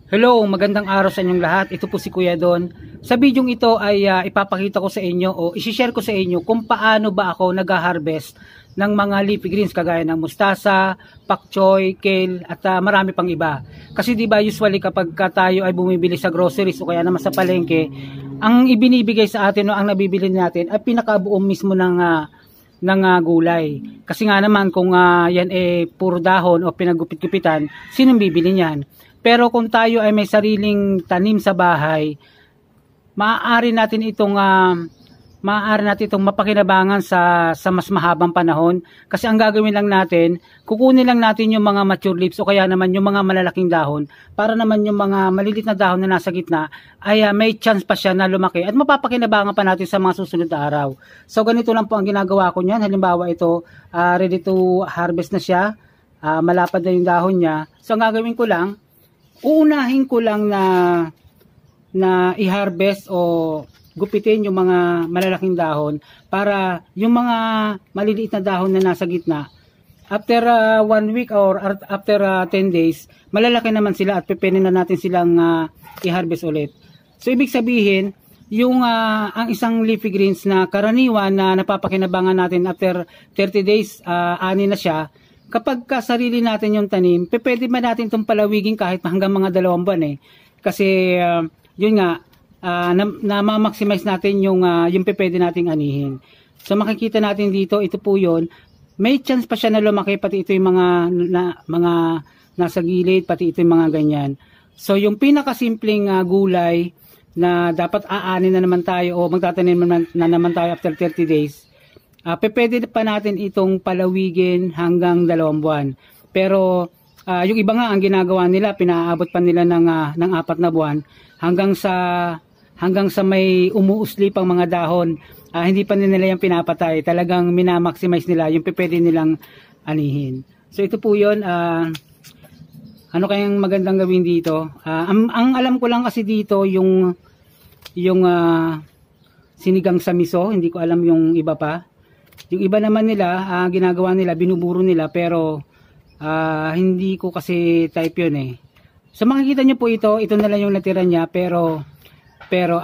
Hello, magandang araw sa inyong lahat. Ito po si Kuya Don. Sa bidyong ito ay ipapakita ko sa inyo o isi-share ko sa inyo kung paano ba ako nag-harvest ng mga leafy greens kagaya ng mustasa, pak choy, kale at marami pang iba. Kasi di ba usually kapag tayo ay bumibili sa groceries o kaya naman sa palengke, ang ibinibigay sa atin o ang nabibili natin ay pinakabuo mismo ng gulay. Kasi nga naman kung yan puro dahon o pinagupit-gupitan, sinong bibili niyan? Pero kung tayo ay may sariling tanim sa bahay, maaari natin itong mapakinabangan sa mas mahabang panahon. Kasi ang gagawin lang natin, kukunin lang natin yung mga mature leaves o kaya naman yung mga malalaking dahon para naman yung mga maliliit na dahon na nasa gitna ay may chance pa siya na lumaki at mapapakinabangan pa natin sa mga susunod na araw. So ganito lang po ang ginagawa ko niyan. Halimbawa ito, ready to harvest na siya, malapad na yung dahon niya. So ang gagawin ko lang, uunahin ko lang na i-harvest o gupitin yung mga malalaking dahon para yung mga maliliit na dahon na nasa gitna after 1 week or after 10 days malalaki naman sila at pwede na natin silang i-harvest ulit. So ibig sabihin yung ang isang leafy greens na karaniwan na napapakinabangan natin after 30 days ani na siya. Kapag sarili natin yung tanim, pwede ba natin itong palawigin kahit hanggang mga 2 buwan Kasi yun nga, na-maximize natin yung pwede nating anihin. So makikita natin dito, ito po yun. May chance pa siya na lumaki, pati ito yung mga nasa gilid, pati ito yung mga ganyan. So yung pinakasimpleng gulay na dapat aanin na naman tayo o magtatanim na naman tayo after 30 days, pwede pa natin itong palawigin hanggang 2 buwan. Pero yung iba nga ang ginagawa nila, pinaabot pa nila ng 4 na buwan hanggang sa may umuusli pang mga dahon. Hindi pa nila yung pinapatay. Talagang minamaximize nila yung pwede nilang anihin. So ito po yun. Ano kayang magandang gawin dito? Ang alam ko lang kasi dito yung sinigang sa miso. Hindi ko alam yung iba pa. Yung iba naman nila, ginagawa nila, binuburo nila, pero hindi ko kasi type yun So makikita nyo po ito na lang yung natira niya, pero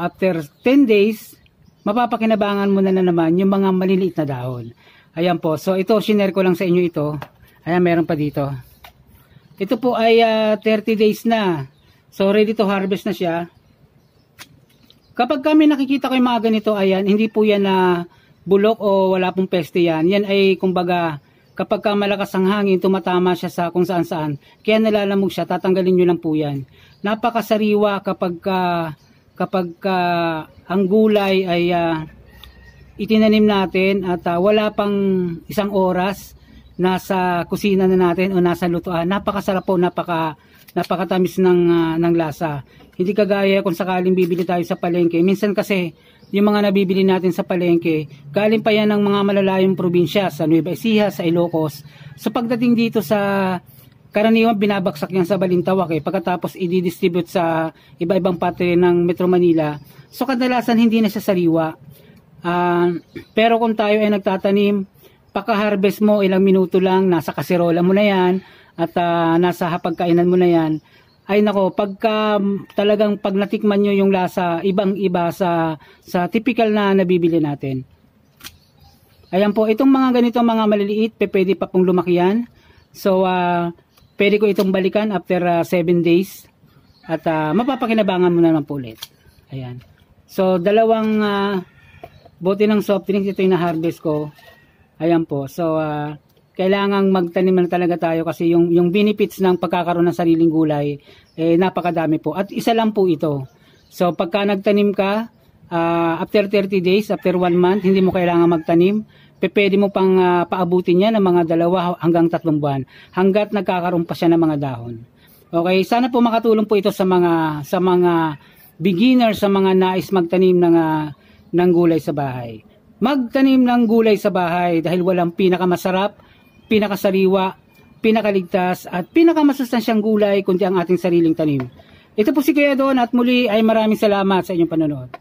after 10 days, mapapakinabangan mo na naman yung mga maliliit na dahon. Ayan po, so ito, shinare ko lang sa inyo ito. Ayan, meron pa dito. Ito po ay 30 days na. So ready to harvest na siya. Kapag kami nakikita ko yung mga ganito, ayan, hindi po yan na bulok o wala pong peste yan. Yan ay kumbaga kapag malakas ang hangin, tumatama siya sa kung saan saan. Kaya nalalamog siya, tatanggalin nyo lang po yan. Napakasariwa kapag ang gulay ay itinanim natin at wala pang 1 oras nasa kusina na natin o nasa lutuan. Napakasarap po, napakatamis ng lasa. Hindi kagaya kung sakaling bibili tayo sa palengke. Minsan kasi yung mga nabibili natin sa palengke, galing pa yan ng mga malalayong probinsya, sa Nueva Ecija, sa Ilocos. So pagdating dito sa karaniwan, binabaksak yan sa Balintawak pagkatapos i-distribute sa iba-ibang parte ng Metro Manila. So kadalasan hindi na siya sariwa. Pero kung tayo ay nagtatanim, pagka-harvest mo, ilang minuto lang, nasa kaserola mo na yan, at nasa hapagkainan mo na yan. Ay nako, talagang pag natikman nyo yung lasa, ibang-iba sa typical na nabibili natin. Ayan po, itong mga ganito, mga maliliit, pwede pa pong lumaki yan. So, pwede ko itong balikan after 7 days. At mapapakinabangan mo na naman po ulit. Ayan. So, 2 bote ng soft drinks, ito yung na-harvest ko. Ayan po. So, kailangang magtanim na talaga tayo kasi yung benefits ng pagkakaroon ng sariling gulay napakadami po at isa lang po ito. So pagka nagtanim ka after 30 days, after 1 month, hindi mo kailangan magtanim. Pwede mo pang paabutin yan ng mga 2 hanggang 3 buwan hanggat nagkakaroon pa siya ng mga dahon. Okay, sana po makatulong po ito sa mga beginners, sa mga nais magtanim ng gulay sa bahay. Magtanim ng gulay sa bahay dahil walang pinakamasarap, pinakasariwa, pinakaligtas at pinakamasustansyang gulay kundi ang ating sariling tanim. Ito po si Kuya Don at muli ay maraming salamat sa inyong panonood.